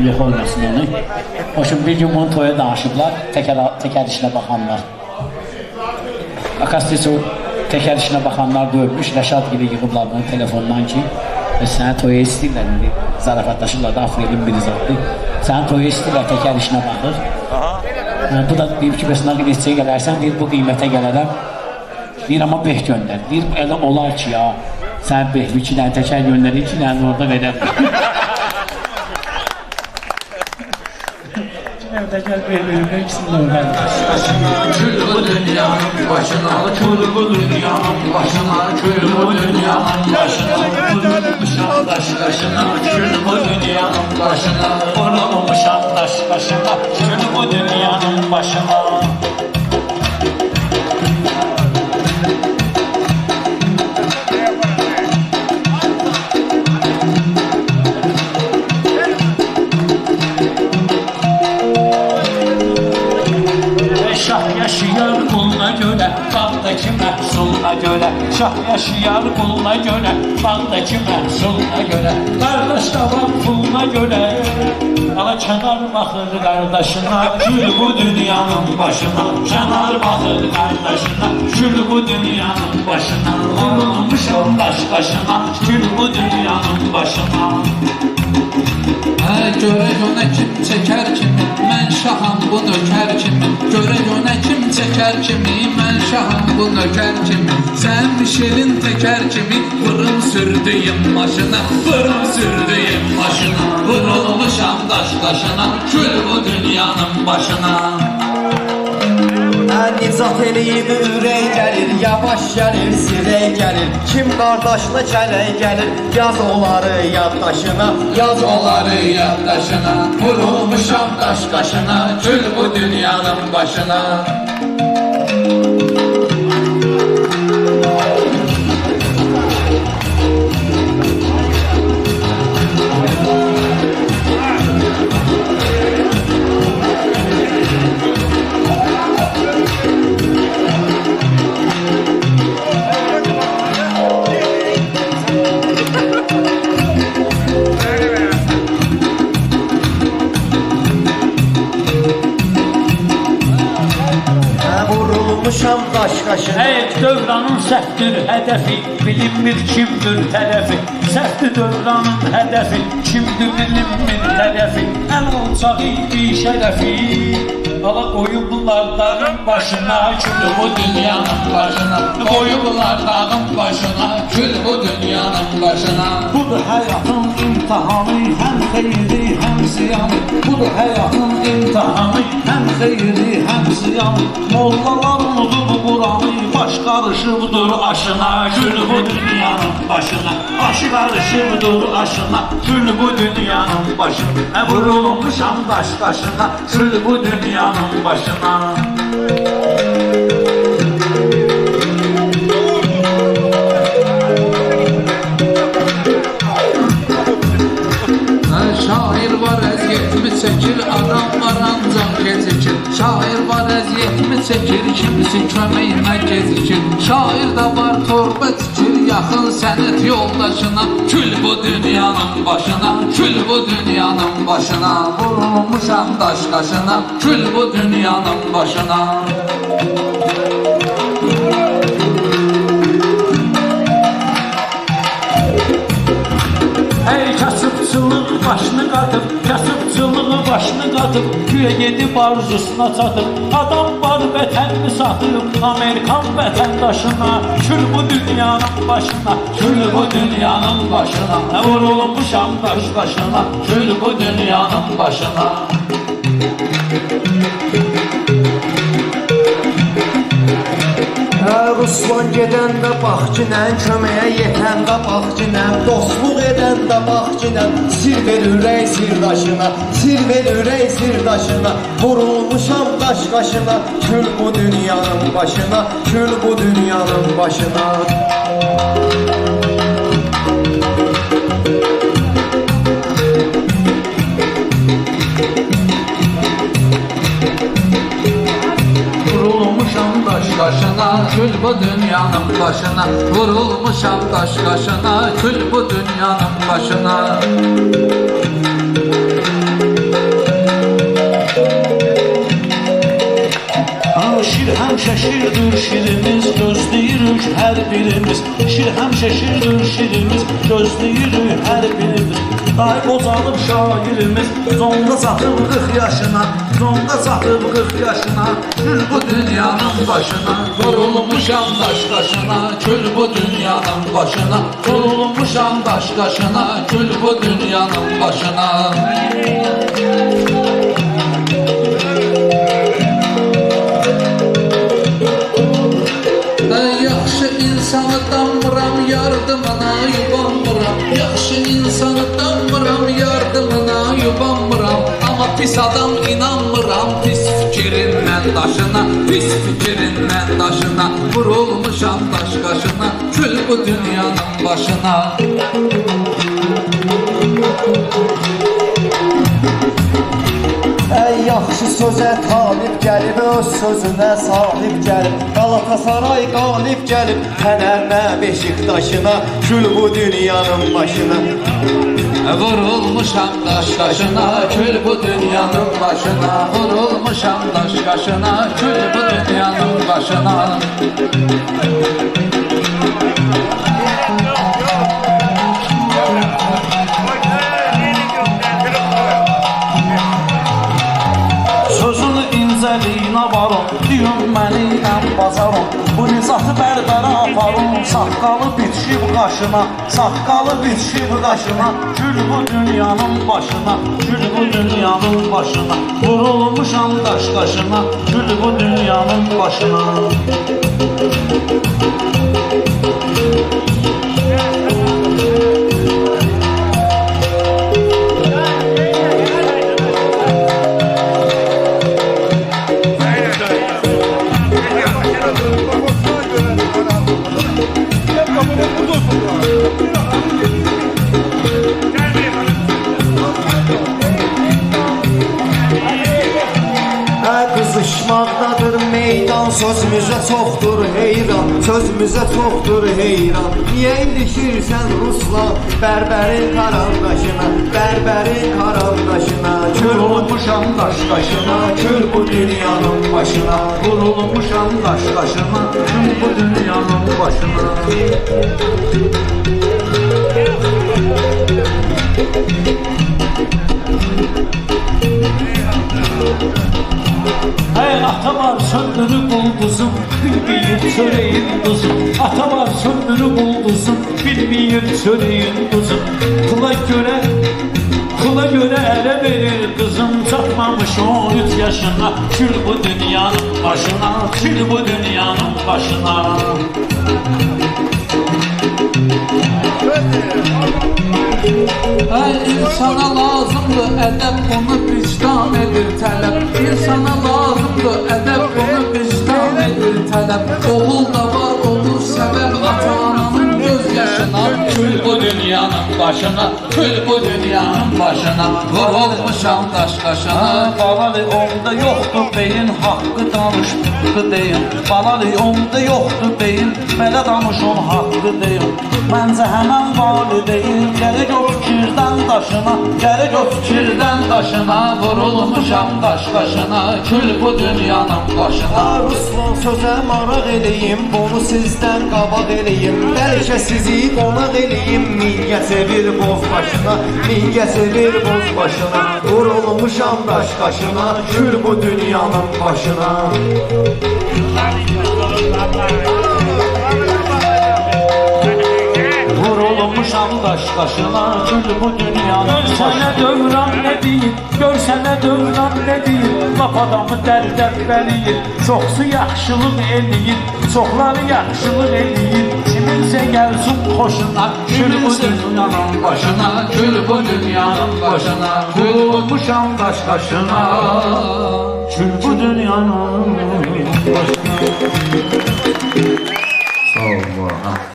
Yox olmasın onu. Hoşum bir gün bunu toya danışıblar, teker işine baxanlar. Akasiyası o teker işine baxanlar dövmüş, Rəşad gibi yığıblar bunu telefondan ki, səni toya istəyirlər, zarafatlaşırlar da, Afriqin biri zatdır. Səni toya istəyirlər, teker işine baxır. Bu da deyib ki, bəs nə qiymətçiyə gələrsən, deyir, bu qiymətə gələrəm. Deyir, amma beh göndər. Deyir, elə olar ki, ya, sən behli 2 dənə təkər göndərir, 2 dənə orada verər. Təkər behli, ikisini də orada. Kül bu dünyanın başına, kül bu dünyanın başına, kül bu dünyanın başına, vurulmuşam daş kaşına, kül bu dünyanın başına, Vurulmuşam daş başına, kül bu dünyanın başına. Yaşayar quluna görə, bağdakı məhsuluna görə. Şah yaşayar quluna görə, bağdakı məhsuluna görə. Qardaş da var puluna görə, ala kənar baxır qardaşına, gül bu dünyanın başına. Kənar baxır qardaşına, gül bu dünyanın başına. Vurulmuşam daş başına, gül bu dünyanın başına. Görək ona kim çəkər kimi, mən şaham bu nökər kimi. Görək ona kim çəkər kimi, mən şaham bu nökər kimi. Sən Mişelin təkər kimi, vırım sürdüyüm maşına, vırım sürdüyüm maşına. Vurulmuşam daş daşına, kül bu dünyanın başına. Nizat eləyib ürək gəlir, yavaş gəlir, sirək gəlir. Kim qardaşla kələk gəlir, yaz onları yaddaşına, yaz onları yaddaşına. Vurulmuşam daş qaşına, kül bu dünyanın başına. vurulmuşam daş qaşına. Dövranın səhvdir hədəfi, bilinmir kimdir tərəfi. Səhvdir dövranın hədəfi, kimdir bilinmir tərəfi. Əl olçağı bir şərəfi, ala qoyublar dağın başına, kül bu dünyanın başına. Qoyublar dağın başına, kül bu dünyanın başına. Budur həyatın imtihanı, həm xeyri, həm ziyanı. Budur həyatın imtihanı, həm xeyri, həm ziyanı. Mollalar unudur bu Qur'anı, baş qarışıbdır aşına, kül bu dünyanın başına. Baş qarışıbdır aşına, kül bu dünyanın başına. Vurulmuşam daş qaşına, kül bu dünyanın başına. Şair var əziyyətimi çəkir, adam var ancaq gecikir. Şair var əziyyətimi çəkir, kimisi köməyinə gecikir. Şair da var torba tikir, yaxın sənət yoldaşına. Kül bu dünyanın başına, kül bu dünyanın başına. Vurulmuşam daş qaşına, kül bu dünyanın başına. Kasıbçılıq başını qatıb, kasıbçılığı başını qatıb, güya gedib arzusuna çatıb. Adam var vətənini satıb, Amerikan vətəndaşına, kül bu dünyanın başına, kül bu dünyanın başına. Vurulmuşam daş başına, kül bu dünyanın başına. Ruslan gedəndə bax kinən, köməyə yetəndə bax kinən, dostluq edəndə bax kinən, sir ver ürək sirdaşına, sir ver ürək sirdaşına. Vurulmuşam daş qaşına, kül bu dünyanın başına, kül bu dünyanın başına. Daş kül bu dünyanın başına. Vurulmuşam daş kaşına, kül bu dünyanın başına. şirdir şirimiz, gözləyirik hər birimiz. Şir həmişə şirdir şirimiz, gözləyirik hər birimiz. Day qocalıb şairimiz, zonda satıb 40 yaşına, zonda satıb 40 yaşına. Kül bu dünyanın başına, vurulmuşam daş kaşına. Kül bu dünyanın başına, vurulmuşam daş kaşına. Kül bu dünyanın başına. Yaxşı insanı danmıram, yardımına yubanmıram. Yaxşı insanı danmıram, yardımına yubanmıram. Ama pis adam inanmıram, pis fikrindən daşına. Pis fikrindən daşına, vurulmuşam daş kaşına. Kül bu dünyanın başına. Ey yaxşı sözə talib gəlib, öz sözünə sahib gəlib. Galatasaray qalib gəlib, Fənərlə Beşiktaşına. Kül bu dünyanın başına. Vurulmuşam daş kaşına, kül bu dünyanın başına. Vurulmuşam daş kaşına, kül bu dünyanın başına. Sözün incəliyinə varım, düyün məni ən bazarım. Bu nizatı bərbərə aparım, saqqalı bitişib qaşına. Saqqalı bitişib qaşına, gül bu dünyanın başına. Gül bu dünyanın başına, vurulmuşam daş qaşına. Gül bu dünyanın başına. Qızışmaqdadır meydan, sözümüzə çoxdur heyran. Sözümüzə çoxdur heyran. Niyə ilişirsən Ruslan, bərbərin karandaşına, bərbərin karandaşına. Kül Vurulmuşam daş qaşına, kül bu dünyanın başına. vurulmuşam daş qaşına. Gül bu dünyanın başına. Hey atalar söndürüp bulduzum, bilmeyip söyleyin kuzum. Atalar söndürüp bulduzum, bilmeyip söyleyin kuzum. Kula göre ele verir kızım, çatmamış 13 yaşına. Kül bu dünyanın başına, kül bu dünyanın başına. İnsana lazımdır ədəb, onu vicdan edir tələb. İnsana lazımdır ədəb, onu vicdan edir tələb. Oğul da var, olur səbəb, ata-ananın göz yaşına. Kül bu dünyanın başına, kül bu dünyanın başına. Vurulmuşam daş kaşına. Balalı onda yoktu beyin, hakkı danışdı deyin. Balalı onda yoktu beyin, belə danış ol hakkı deyin. Məncə həmən valideyn, gerek o fikirdən daşına, gerek o fikirdən daşına. Vurulmuşam daş kaşına, kül bu dünyanın başına. Ruslan sözə maraq eləyim, bunu sizdən qabaq eləyim. Bəlkə sizi qonaq eləyim, Mingəçə bir boz başına, Mingəçə bir boz başına. Vurulmuşam daş qaşına, kül bu dünyanın başına. Vurulmuşam daş qaşına, gül bu dünyanın başına. Görsənə dövran nə deyir, görsənə dövran nə deyir. Lap adamı dərdə bəliyir, çoxsu yaxşılıq eləyir, çoxları yaxşılıq eləyir. Kiminsə gəlsin xoşuna, gül bu dünyanın başına. Kül bu dünyanın başına. Vurulmuşam daş qaşına, gül bu dünyanın başına. Allah.